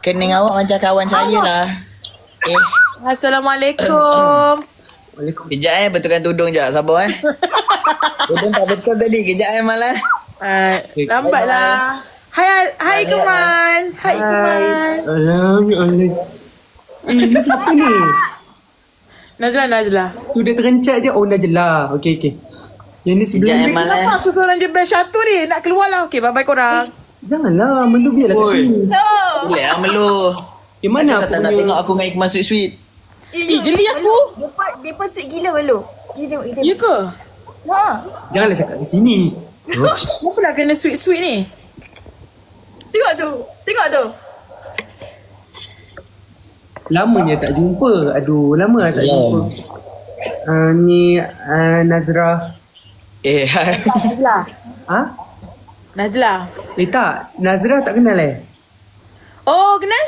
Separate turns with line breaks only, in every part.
Kening awak macam kawan saya lah.
Assalamualaikum.
Kejap betulkan tudung je. Sabar Tudung tak betul tadi. Kejap malah.
Lambat lah. Hai Kemal. Hai Kemal.
Ini siapa ni?
Najlah.
Tu dia terencak je. Oh, Najlah. Okey. Yang ni sebelum
Kejap
ni.
Kenapa aku seorang je best satu ni? Nak keluar lah. Okay, bye-bye korang.
Janganlah. Melu biarlah kat sini.
Boleh lah Melu.
Mana
kata nak tengok aku dengan Ikmal sweet-sweet.
Geli aku.
Dia pun sweet gila Melu.
Ya ke?
Ha.
Janganlah cakap kat sini.
Kenapa nak kena sweet-sweet ni?
Tengok tu.
Lamanya tak jumpa. Aduh, lama lah tak jumpa. Ni Nazrah.
Najlah.
Ha?
Najlah.
Tak. Nazrah tak kenal
Oh, kenal?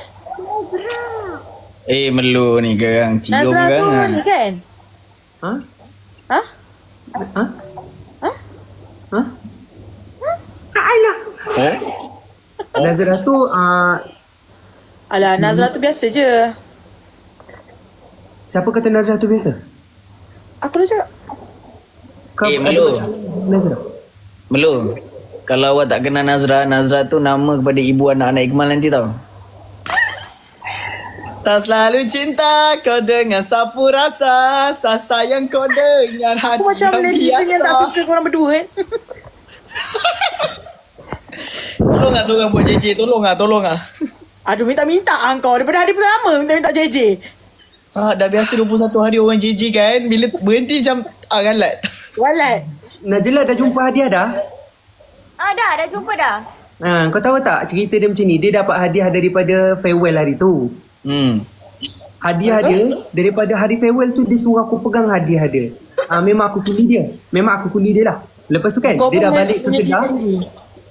Melu ni gerang. Cium
Nazlah tu
gerang
ni kan?
Ha?
Ha?
Ha? Ha? Alah. Nazrah tu
Alah, Nazlah tu biasa je.
siapa kata Nazrah tu biasa?
Aku dah cakap.
Melu.
Nazrah.
Melu. Kalau awak tak kenal Nazrah tu nama kepada ibu anak-anak Ikmal nanti tau. Tak selalu cinta kau dengan sapu rasa, sayang kau dengan hati
Aku macam netizen yang tak suka korang berdua
Tolong lah seorang buat JJ. Tolong lah.
Aduh, minta-minta kau. Daripada hari pertama minta-minta JJ.
Dah biasa 21 hari orang JJ kan. Bila berhenti macam galat.
Walat.
Najlah dah jumpa hadiah dah?
Dah jumpa dah.
Kau tahu tak cerita dia macam ni? Dia dapat hadiah daripada farewell hari tu. Hadiah dia daripada hari farewell tu dia suruh aku pegang hadiah dia. Memang aku kuli dia lah. Lepas tu kan dia dah balik ke Kedah.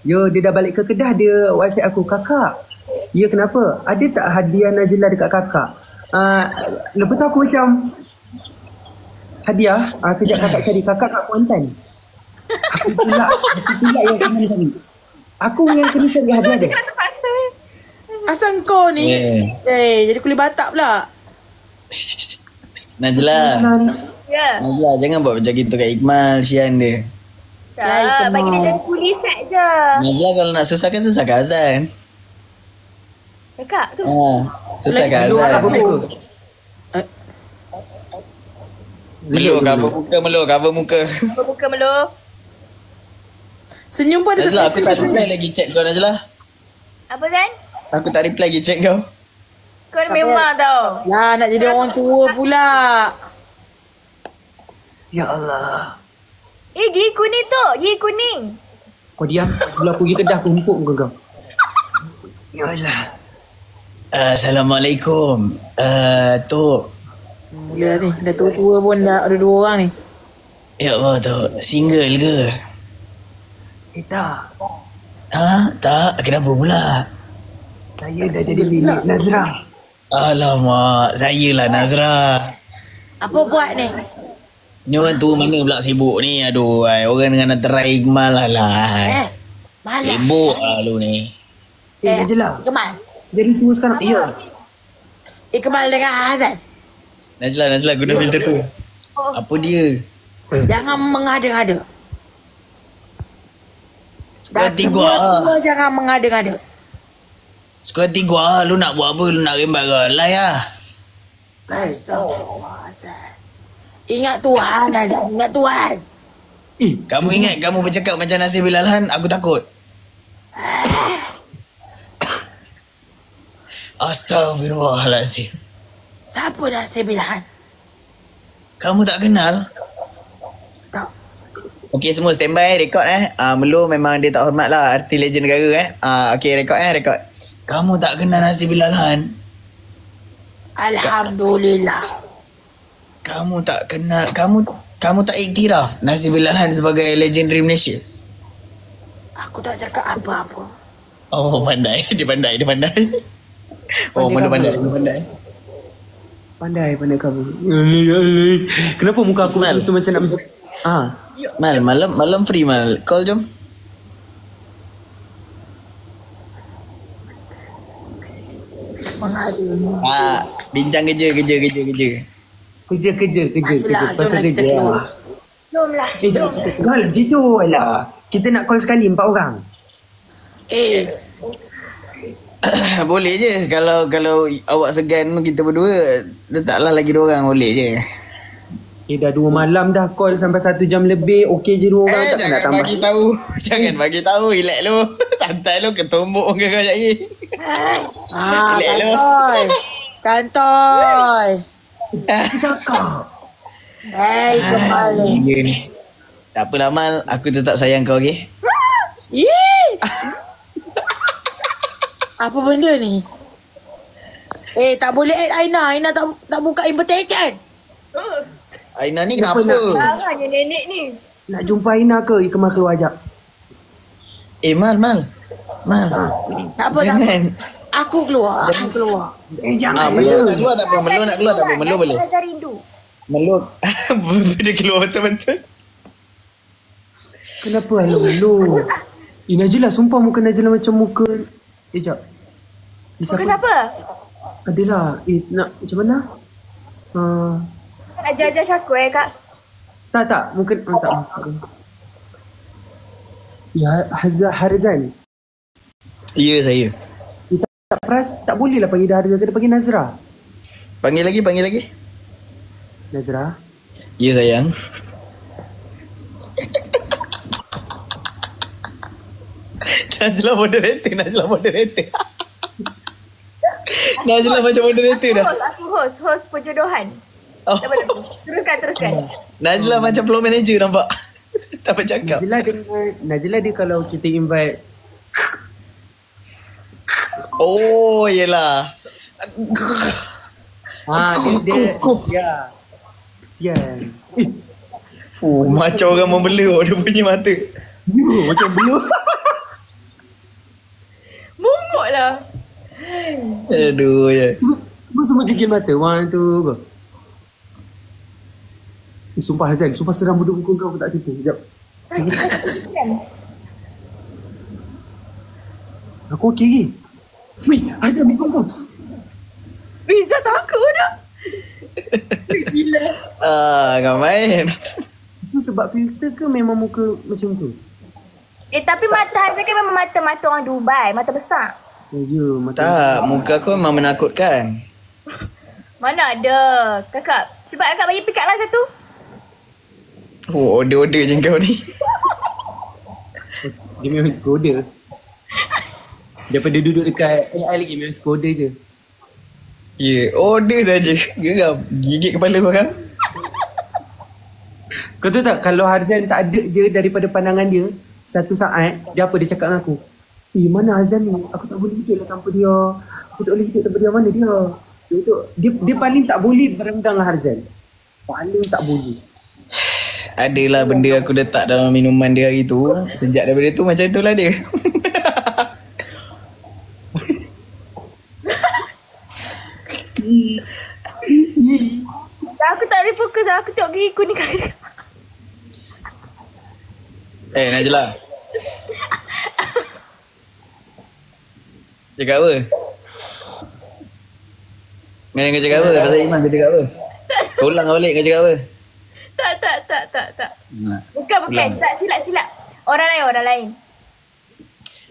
Dia dah balik ke Kedah. Dia WhatsApp aku, kakak, ya kenapa? Ada tak hadiah Najlah dekat kakak? Lepas tu aku macam hadiah? Kejap kakak cari. Kakak kat Kuantan. Aku pula yang kena cari. Aku yang kena cari hadiah dia.
Asal kau ni jadi kulit Batak pula.
Najlah.
Ya.
Najlah jangan buat macam gitu kat Ikmal. Sian dia.
Tak, bagi dia jadi kulis set je.
Najlah kalau nak susahkan Azan.
Kakak tu.
Susahkan Azan. Melu cover muka.
Buka Melu.
Senyum pun ada.
Najlah aku tak reply lagi chat kau Najlah.
Apa Zan?
Aku tak reply lagi chat kau.
Kau ni memang tau.
Lah, nak jadi orang tua pula.
Ya Allah.
Gigi kuning tu. Gigi kuning.
Kau diam. Sebelum aku pergi Kedah aku humpuk muka kau. Ya Allah.
Assalamualaikum. Tok.
Mula ni, dah tua-tua pun dah ada 2 orang ni.
Ya Allah Tok. Single ke?
Tak.
Tak. Kenapa pula?
Saya dah jadi bini Nazrah.
Alamak. Saya lah Nazrah.
Apa buat ni?
Ni orang tua mana pula sibuk ni? Aduh. Orang dengan nak try Ikmal lah.
Malah.
Sibuk lah lu ni.
Najlah.
Kemal.
Jadi tua sekarang. Ya.
Kemal dengan Hazan.
Najlah guna filter tu. Apa dia?
Jangan mengada-ngada.
Suka hati gua.
Jangan mengada-ngada.
Suka hati gua. Lu nak buat apa? Lu nak rembat ke? Lai lah.
Astagfirullahaladzim. Ingat Tuhan aja. Ingat Tuhan.
Kamu ingat kamu bercakap macam Nasir Bilalhan? Aku takut. Astagfirullahaladzim.
Siapa dah saya bilang?
Kamu tak kenal?
Tak.
Okey semua standby rekod Melu memang dia tak hormat lah arti legend negara Okey rekod. Kamu tak kenal Nasir Bilalhan?
Alhamdulillah.
Kamu tak kenal, kamu tak iktiraf Nasir Bilalhan sebagai legendary Malaysia?
Aku tak cakap apa-apa.
Oh pandai. Dia pandai. Oh mana pandai.
Pandai kamu. Kenapa muka aku tu macam nak
Malam free Mal. Call jom. Bincang kerja.
Kerja. Pasal kerja lah.
Jomlah.
Jangan macam tu lah. Kita nak call sekali 4 orang.
Boleh je. Kalau awak segan kita berdua, letaklah lagi 2 orang, boleh je.
Dah 2 malam dah call sampai 1 jam lebih. Okey je 2 orang, tak nak tambah.
Jangan bagi tahu. Relax lu. Santai lu, ketumbuk ke kau jadi. Relax lu.
Kantoi.
Cakap.
Kembali.
Ya ni. Tak apalah Mal, aku tetap sayang kau, okey?
Apa benda ni? Tak boleh add Aina. Aina tak buka invitation.
Aina ni kenapa?
Jangannya nenek ni.
Nak jumpa Aina ke? Ikemah keluar ajak.
Mal.
Tak apa. Aku keluar.
Jangan.
Melu nak keluar tak apa? Melu boleh.
Rasa rindu.
Melu. Dia keluar betul-betul.
Kenapa Melu? Najila, sumpah muka Najila macam muka. Sekejap.
Muka siapa?
Adalah. Nak macam mana?
Nak ajar Syakul kak?
Tak. Mungkin tak. Ya, Harzan.
Ya, saya.
Tak boleh lah panggil Harzan. Kena panggil Nazra.
Panggil lagi.
Nazra.
Ya, sayang. Najla moderator. Najla macam moderator dah.
Aku host perjodohan.
Oh.
Teruskan.
Najla macam floor manager nampak. Tak bercakap.
Najla dia kalau kita invite.
Oh, yelah.
Dia. Ya. Sian.
Macam orang membelur dia punya mata.
Macam belum.
Bunguk lah.
Aduh, ya.
Semua jegil mata. 1, 2, go. Sumpah Hazan. Sumpah seram bodoh muka kau. Aku tak tipu. Sekejap. Aku okey lagi. Weh, Hazan muka kau.
Biza takut dah. Gila.
Kau main.
Itu sebab filter ke memang muka macam tu?
Tapi mata Hazan kan memang mata orang Dubai. Mata besar.
Ya, mata.
Tak, muka aku memang menakutkan.
Mana ada. Kakak, cepat kakak bagi pick up lah satu.
Order-order je kau ni.
Dia memang suka order. Daripada duduk dekat AI lagi memang suka order je.
Ya, order saja. Geram. Gigit kepala korang.
Kau tahu tak, kalau Harzan tak ada je daripada pandangan dia, satu saat, dia apa? Dia cakap dengan aku, mana Harzan ni? Aku tak boleh hidup lah tanpa dia. Aku tak boleh hidup tanpa dia. Mana dia? Dia paling tak boleh berendang dengan Harzan. Paling tak boleh.
Adalah benda aku letak dalam minuman dia hari tu. Sejak daripada tu macam itulah dia.
Aku tak boleh fokus lah. Aku tengok gigi kuning kakak.
Najla. Cakap apa? Kau cakap apa? Pasal Iman kau cakap apa? Kau ulang balik kau cakap apa?
Tak. Bukan.
Ulang.
Tak, silap. Orang lain.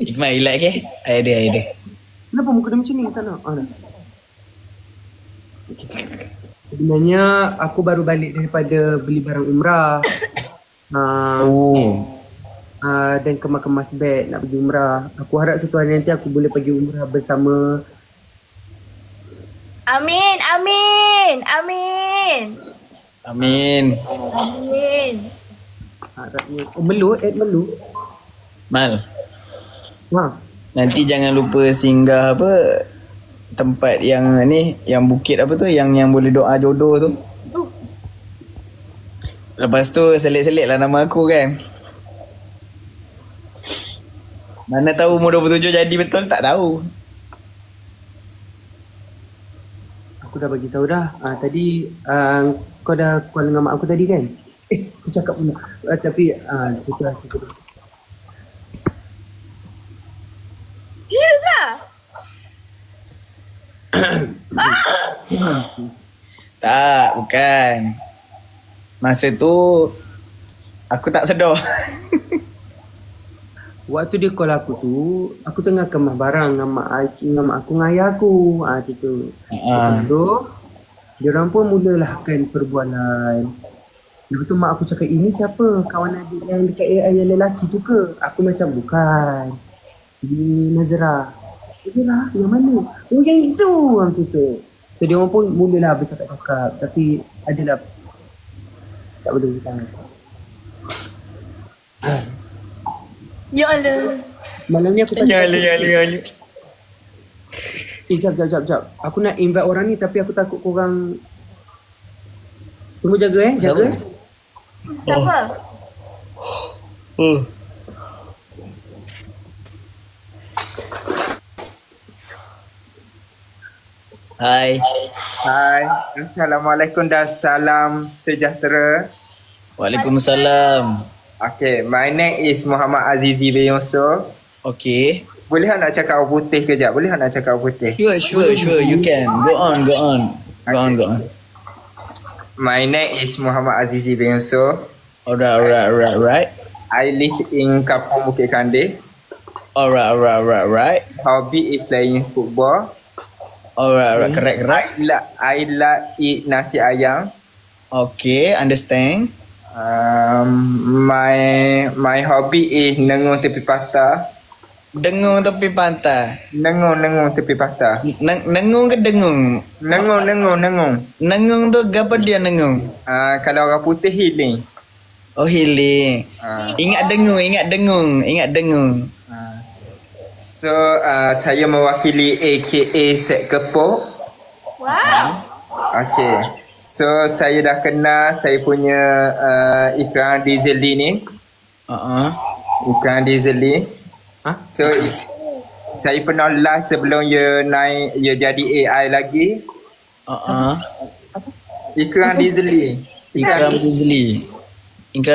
Hikmah relax ke? Ada.
Kenapa muka dia macam ni? Tak nak. Dah. Sebenarnya aku baru balik daripada beli barang umrah. Dan kemas-kemas beg nak pergi umrah. Aku harap satu hari nanti aku boleh pergi umrah bersama.
Amin.
Harapnya. Melu.
Mal.
Ha.
Nanti jangan lupa singgah apa tempat yang ni, yang bukit apa tu, yang boleh doa jodoh tu. Lepas tu selit-selit lah nama aku kan. Mana tahu umur 27 jadi betul, tak tahu.
Aku dah bagi tahu dah. Tadi kau dah call dengan mak aku tadi kan? Tercakap pula. Tapi situ lah.
Serius lah?
Tak, bukan. Masa tu aku tak sedar.
Waktu dia call aku tu, aku tengah kemas barang dengan mak aku dengan ayah aku. Situ. Lepas tu, diorang pun mulalah kan perbualan. Lepas tu mak aku cakap, ini siapa? Kawan adik yang dekat AI yang lelaki tu ke? Aku macam, bukan. Ini Nazra. Nazra? Yang mana? Oh yang itu! Macam tu. So dia orang pun mulalah bercakap-cakap. Tapi adalah tak boleh kita.
Ya Allah.
Malam ni aku tak
Ya Allah.
Jap. Aku nak invite orang ni tapi aku takut korang. Tunggu jaga jaga.
Siapa?
Hai.
Assalamualaikum dan salam sejahtera.
Waalaikumsalam.
Okay, my name is Muhammad Azizi bin Yusof.
Okay.
Boleh nak cakap orang putih kejap? Boleh nak cakap orang putih?
Sure. You can. Go on. Go on.
My name is Muhammad Azizi bin Yusof.
Alright.
I live in Kampung Bukit Kandih.
Alright.
Hobby is playing football.
Alright. Correct.
I like eat nasi ayam.
Okay, understand.
My hobby is nengung tepi patah.
Dengung tepi pantai.
Nengung tepi patah.
Nengung ke dengung?
Nengung.
Nengung tu apa dia nengung?
Kalau orang putih healing.
Oh, healing. Ingat dengung.
So saya mewakili AKA Set Kepok.
Wow.
Okay. So saya dah kenal saya punya Ikram Dizeli ni. Ikram Dizeli. So saya pernah live sebelum dia jadi AI lagi. Ikram Dizeli.
Ikram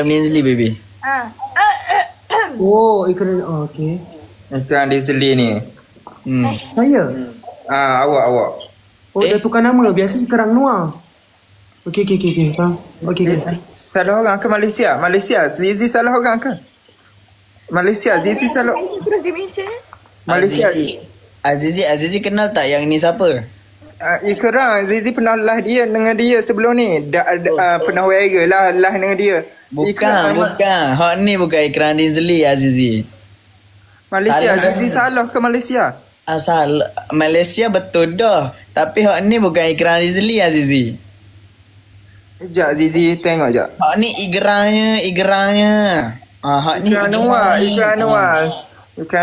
Dizeli baby.
Oh, Ikram. Okay.
Ikram Dizeli ni.
Saya?
Awak.
Oh, dah tukar nama. Biasa Kerang Noir. Okay. Faham? Okay.
Salah orang ke Malaysia? Zizi salah orang ke? Malaysia, Zizi salah.
Terus dia mention.
Malaysia.
Azizi kenal tak yang ni siapa?
Ikram, Zizi pernah live dia dengan dia sebelum ni. Pernah viral lah live dengan dia.
Bukan. Hak ni bukan Ikram Dizeli, Azizi.
Malaysia,
Salah.
Zizi salah ke Malaysia?
Asal Malaysia betul dah. Tapi hak ni bukan Ikram Dizeli, Azizi.
Sekejap Zizi tengok sekejap.
Hak ni igeranya. Hak ni
Ikram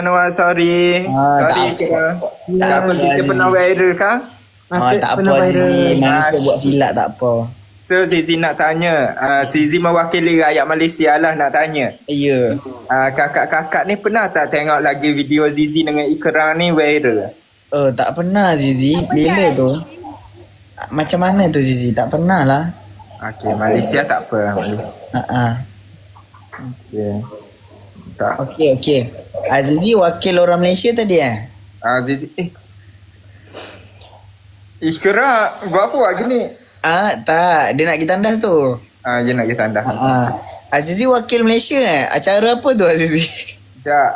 Noir, sorry. Sorry Ikram. Tak apa, kita pernah viral kan?
tak apa Azizi. Manusia buat silap tak apa.
So Zizi nak tanya, Zizi mewakili rakyat Malaysia lah nak tanya.
Ya.
Kakak-kakak ni pernah tak tengok lagi video Zizi dengan Ikram ni viral?
Tak pernah Zizi. Bila tu? Macam mana tu Zizi? Tak pernah lah.
Okay, Malaysia tak apa. Okay. Tak.
Okay. Azizi wakil orang Malaysia tadi
Zizi Ikram buat apa buat gini?
Tak. Dia nak pergi tandas tu.
Dia nak pergi tandas.
Azizi wakil Malaysia Acara apa tu Azizi?
Tak,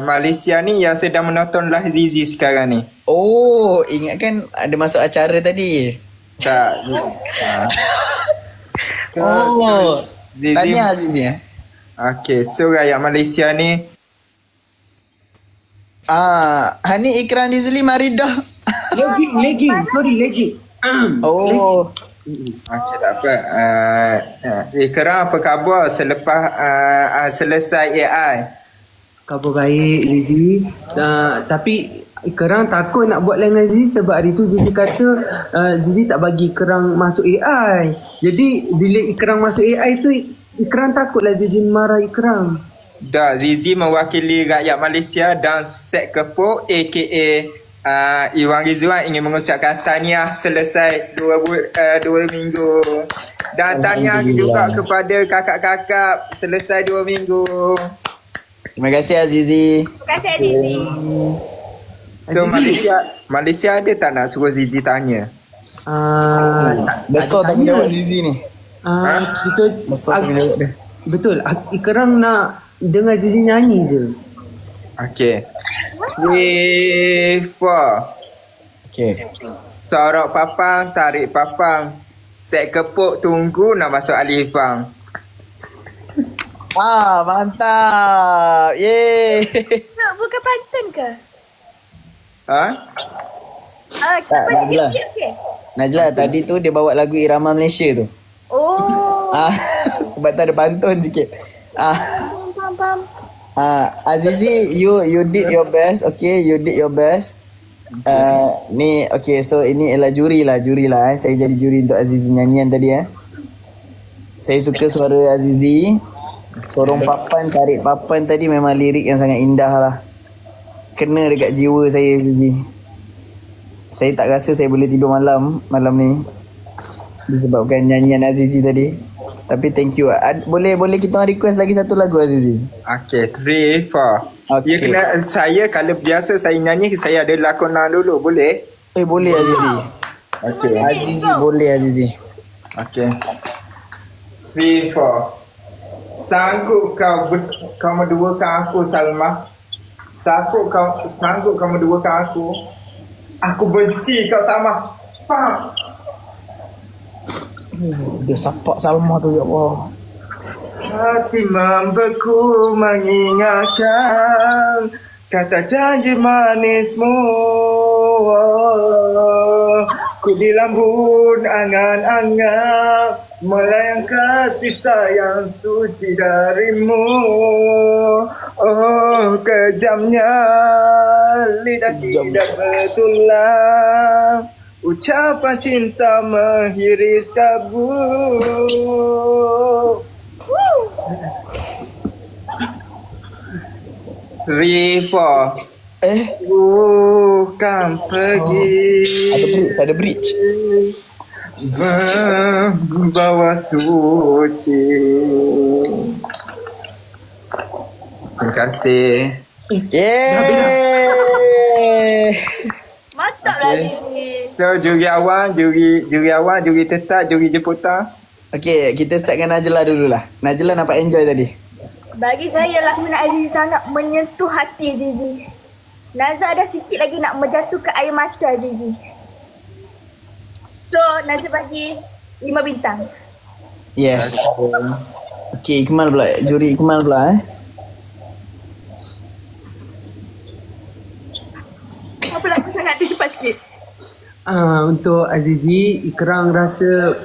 Malaysia ni yang sedang menonton live Zizi sekarang ni.
Oh, ingat kan ada masuk acara tadi?
Tak.
Zizi. Tanya Azizi
Okay, so rakyat Malaysia ni
Hani Ikram Dizeli mari dah.
Legging. Sorry, legging.
Oh.
Okay, tak apa. Ikram apa khabar selepas selesai AI?
Khabar baik, Zizi. Tapi Kerang takut nak buat lain dengan Zizi sebab hari tu Zizi kata Zizi tak bagi Kerang masuk AI. Jadi bila Kerang masuk AI tu Kerang takutlah Zizi marah Kerang.
Dah, Zizi mewakili rakyat Malaysia dan Set Kepok aka Iwan Rizwan ingin mengucapkan tahniah selesai 2 minggu. Dan tahniah juga kepada kakak-kakak selesai 2 minggu.
Terima kasih Azizi.
Terima kasih Azizi.
So Malaysia ada tak nak suruh Zizi tanya?
Besar tak jawab Zizi ni.
Kita
Besar tak jawab dia.
betul. Sekarang nak dengar Zizi nyanyi je.
Okay. 3, 4.
Okay.
Sorok papang, tarik papang. Set kepuk tunggu nak masuk alifang.
Mantap. Yeay.
Bukan pantun ke?
Ha?
Najlah.
Okay.
Najlah tadi tu dia bawa lagu Irama Malaysia tu.
Oh.
Sebab tu ada pantun sikit.
Faham.
Azizi, you did your best. Okay, you did your best. Ni okay, so ini ialah juri lah. Saya jadi juri untuk Azizi nyanyian tadi. Saya suka suara Azizi. Sorong papan, tarik papan tadi memang lirik yang sangat indah lah. Kena dekat jiwa saya Azizi. Saya tak rasa saya boleh tidur malam ni disebabkan nyanyian Azizi tadi. Tapi thank you. Boleh kita request lagi satu lagu Azizi?
Okay, 3, 4.
Okay.
Dia kena saya kalau biasa saya nyanyi saya ada lakonan dulu, boleh?
Boleh Azizi.
Okay.
Azizi boleh Azizi.
Okay. 3, 4. Sanggup kau menduakan aku Salma? Sanggup kau menduakan aku? Aku benci kau Salma. Faham?
Dia sapak Salma tu, ya Allah.
Hati membeku mengingatkan kata janji manismu. Ku di lambun angan-angan melayang kasih sayang suci darimu. Oh, kejamnya lidah tidak betulan. Ucapan cinta menghiris kabut. 3, 4. Bukan pergi.
Ada bridge.
Membawa suci. Terima kasih.
Yeay.
Mantap lah ni.
So juri awal, juri tetap, juri jemputan.
Okay, kita start dengan Najlah dulu lah. Najlah nampak enjoy tadi.
Bagi saya lakonan Azizi sangat menyentuh hati Azizi. Nazar ada sikit lagi nak menjatuhkan air mata Azizi. So Nazar bagi 5 bintang.
Yes. Okay, Ikmal pula. Juri Ikmal pula
Apa lagu sangat tu cepat sikit.
Untuk Azizi, Ikrang rasa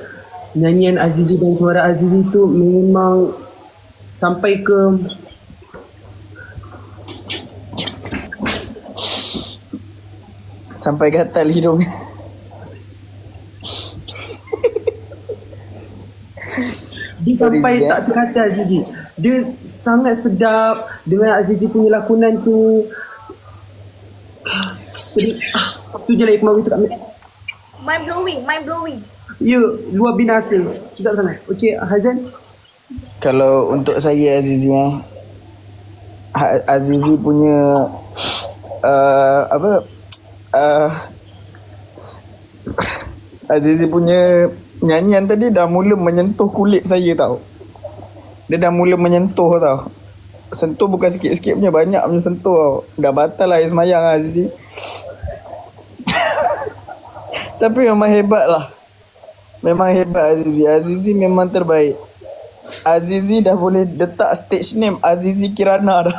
nyanyian Azizi dan suara Azizi tu memang sampai ke
gatal hidung.
dia sampai tak terkata Azizi. Dia sangat sedap dengan Azizi punya lakonan tu. Jadi tu je lah Ikmal cakap.
Mind blowing.
Ya, luar binasa. Sedap sangat. Okey, Hazan.
Kalau untuk saya Azizi Azizi punya Azizi punya nyanyian tadi dah mula menyentuh kulit saya tau. Dia dah mula menyentuh tau. Sentuh bukan sikit-sikit punya, banyak punya sentuh tau. Dah batal lah air semayang Azizi. Tapi memang hebat lah. Memang hebat Azizi. Azizi memang terbaik. Azizi dah boleh letak stage name Azizi Kirana dah.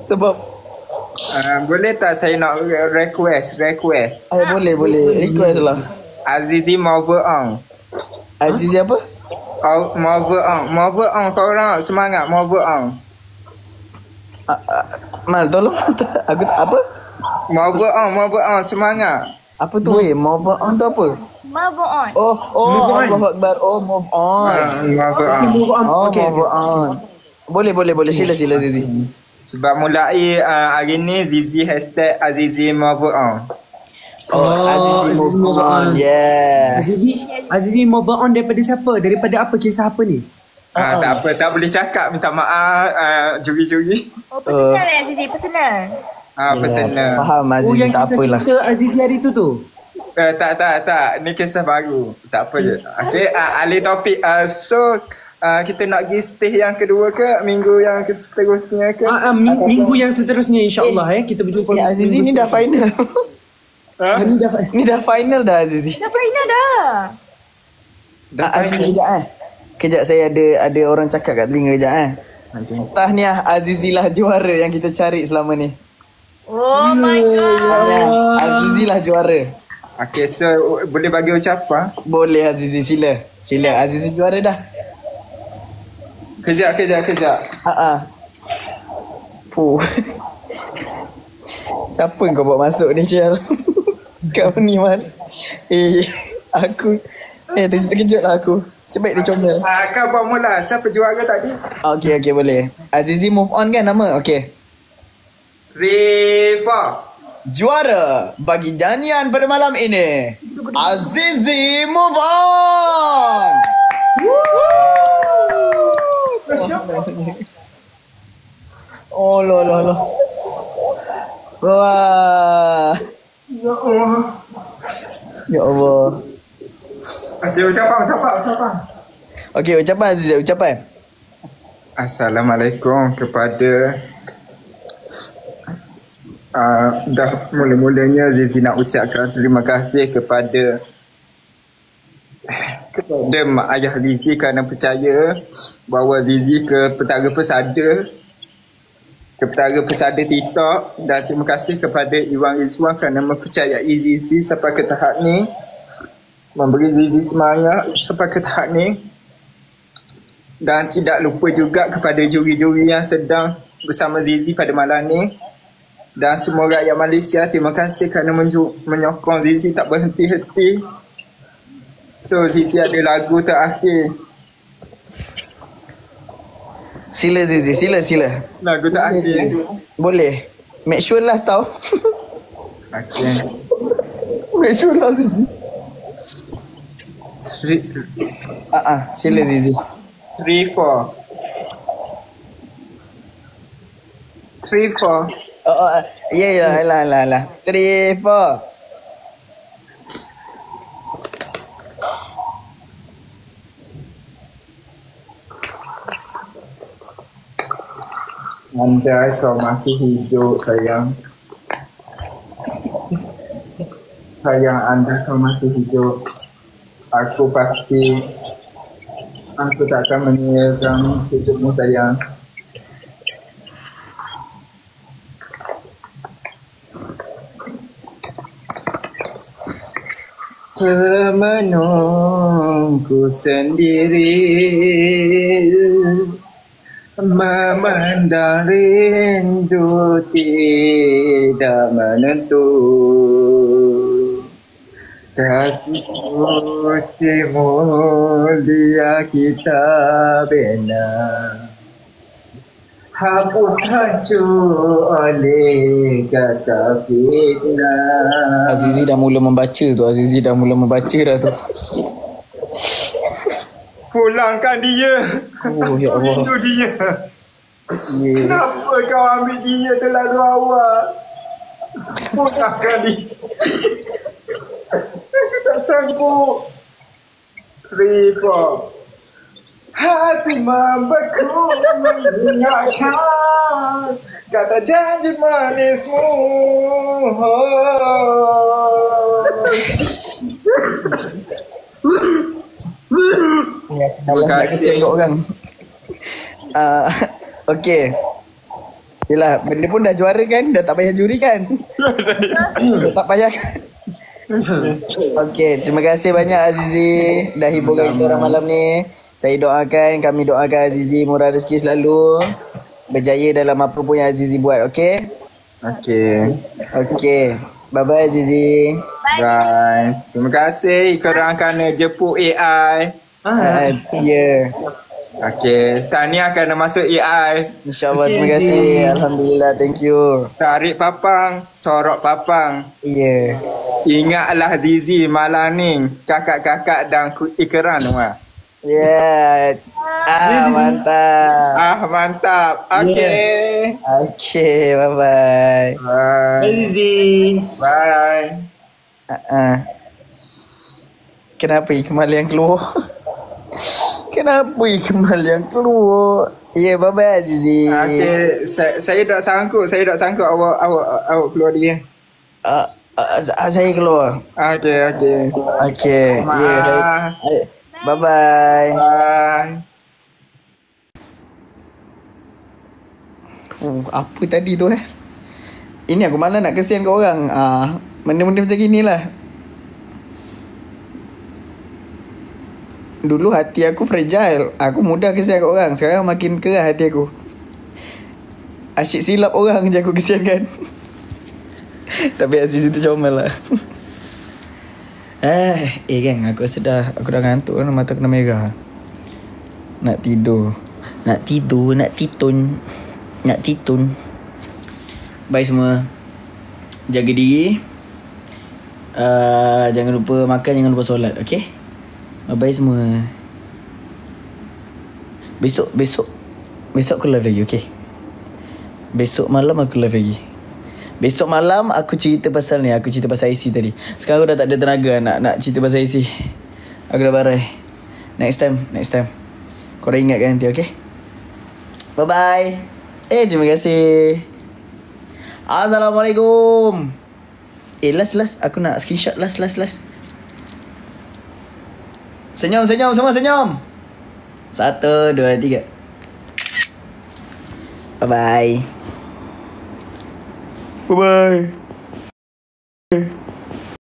Sebab
boleh tak saya nak request?
boleh request lah.
Azizi Marvel On.
Azizi apa?
Marvel On korang semangat Marvel On.
Mal tolong. Aku apa?
Marvel On semangat.
Apa tu weh? Move on tu apa?
Move on.
Oh, Allahu Akbar. Oh, move on. Move on. Boleh. Sila Zizi.
Sebab mulai hari ni Zizi hashtag Azizi Marvel On.
Azizi move on. Yeah.
Azizi move on daripada siapa? Daripada apa, kisah apa ni?
Tak apa, tak boleh cakap minta maaf juri-juri.
Oh, personal Azizi, personal.
Personal.
Faham Azizi,
yang
tak
kisah
apalah.
cerita Azizi hari tu tu.
Tak. Ni kisah baru. Tak apa je. Okay, alih topik. Kita nak pergi stage yang kedua ke? Minggu yang seterusnya ke?
Minggu yang seterusnya insyaAllah kita berjumpa.
Azizi ni dah final. Ni dah final dah Azizi.
Dah final dah.
Azizi kejap saya ada orang cakap kat telinga kejap Tahniah Azizi lah juara yang kita cari selama ni.
Oh my god.
Azizi lah juara.
Okay, so boleh bagi ucapan?
Boleh Azizi, sila. Azizi juara dah.
Kejap.
Puh. Siapa kau bawa masuk ni Syal? Kau ni man. Aku terkejut lah aku. Sebaik dia comel.
Kau buat mula. Siapa juara tadi?
Okay, boleh. Azizi move on kan nama? Okay.
3, 4.
Juara bagi nyanyian pada malam ini, Azizi move on. Oh loh. Wah. Ya Allah.
Okay, ucapan.
Okay, ucapan Azizi, ucapan.
Assalamualaikum kepada dah mula-mulanya Zizi nak ucapkan terima kasih kepada mak ayah Zizi kerana percaya bawa Zizi ke Petara Pesada TikTok, dan terima kasih kepada Iwan Rizwan kerana mempercayai Zizi sampai ke tahap ni, memberi Zizi semangat sampai ke tahap ni. Dan tidak lupa juga kepada juri-juri yang sedang bersama Zizi pada malam ni. Dan semua rakyat Malaysia, terima kasih kerana menyokong Zizi tak berhenti-henti. So Zizi ada lagu terakhir.
Sila Zizi, sila.
Lagu terakhir.
Boleh. Make sure last tau.
Okay.
Make sure last Zizi. Sila Zizi.
3, 4.
Ya, lah. 3, 4.
Andai kau masih hidup, sayang. Andai kau masih hidup, aku tak akan meninggalkan hidupmu, sayang. Termenungku sendiri, memandang rindu tidak menentu. Kasih suci mulia kita bina, hapus hancur oleh kata fitnah.
Azizi dah mula membaca tu. tu.
Pulangkan dia.
Oh ya Allah.
Rindu dia. Kenapa kau ambil dia terlalu awal? Pulangkan dia. Aku tak sanggup. 3, 4. Hati membeku mengingatkan kata janji manismu.
Terima kasih tengok orang. Okay. Yelah, benda pun dah juara kan. Dah tak payah juri kan. Dah tak payah. Okay, terima kasih banyak Azizi dah hiburkan kita orang malam ni. Kami doakan Azizi murah rezeki selalu, berjaya dalam apa pun yang Azizi buat. Okay. Bye bye Azizi.
Bye. Terima kasih korang kerana jemput AI.
Ya.
Okay, tahniah kerana masuk AI.
InsyaAllah, terima kasih. Alhamdulillah, thank you.
Tarik papang, sorok papang.
Ya.
Ingatlah Zizi malam ni, kakak-kakak dan Ikram tu.
Yeah. Mantap.
Mantap. Okay.
Okay, bye-bye.
Bye.
Azizi.
Bye.
Kenapa Ikmal yang keluar? Kenapa Ikmal yang keluar? Ya, bye-bye Azizi.
Okay, saya tak sangkut awak keluar dia.
Saya keluar.
Okay.
Okay.
Maaf.
Bye-bye.
Bye.
Apa tadi tu Ini aku malah nak kesian kat orang. Benda-benda macam gini lah. Dulu hati aku fragile. Aku mudah kesian kat orang. Sekarang makin keras hati aku. Asyik silap orang je aku kesiankan. Tapi Aziz itu comel lah. Geng, aku dah ngantuk kan, mata kena merah. Nak tidur. Nak titun. Bye semua. Jaga diri. Jangan lupa makan, jangan lupa solat, okay? Bye semua. Besok aku live lagi, okay? Besok malam aku live lagi. Besok malam aku cerita pasal ni. Aku cerita pasal IC tadi. Sekarang aku dah tak ada tenaga nak cerita pasal IC. Aku dah barai. Next time. Korang ingatkan nanti, okay? Bye-bye. Terima kasih. Assalamualaikum. Last. Aku nak screenshot last. Senyum. Semua senyum. 1, 2, 3. Bye-bye.